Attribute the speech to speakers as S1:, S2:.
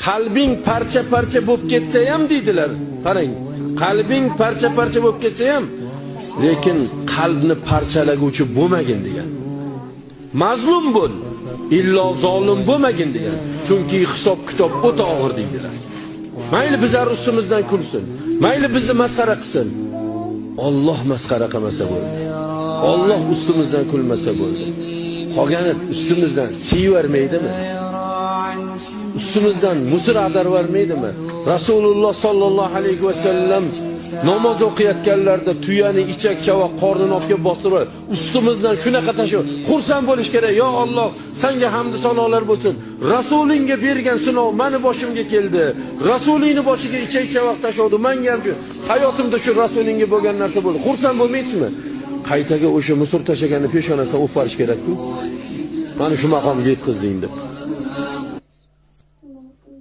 S1: qalbing parcha-parcha bo'lib ketsa ham deydilar. Qarang, qalbing parcha-parcha bo'lib ketsa ham, lekin qalbni parchalaguvchi bo'lmagin degan. Mazlum bo'l, illo zolim bo'lmagin degan. Chunki hisob-kitob o'ta og'ir deydilar. Mayli bizlar ustimizdan kulsin, mayli bizni masxara qilsin. Alloh masxara qilmasa bo'ldi. Alloh ustimizdan kulmasa bo'ldi. Qolgani ustimizdan siyvermaydimi? Ustimizdan musir ag'darvermaydimi? Rasululloh sallallohu alayhi va sallam namoz o'qiyotganlarda tuyani ichak-chavoq qornini olib bostirib, ustimizdan shunaqa tashib, xursand bo'lish kerak. Yo Alloh, senga hamd sanolar bo'lsin. Rasulingga bergan sinov meni boshimga keldi. Rasulingni boshiga ichak-chavoq tashodi. Menga ham hayotimda shu rasulingga bo'lgan narsa bo'ldi. Xursand bo'lmaysizmi? Qaytaga o'sha musir tashaganni peshonasidan o'parish kerak-ku. Mana shu maqomga yetkizding deb.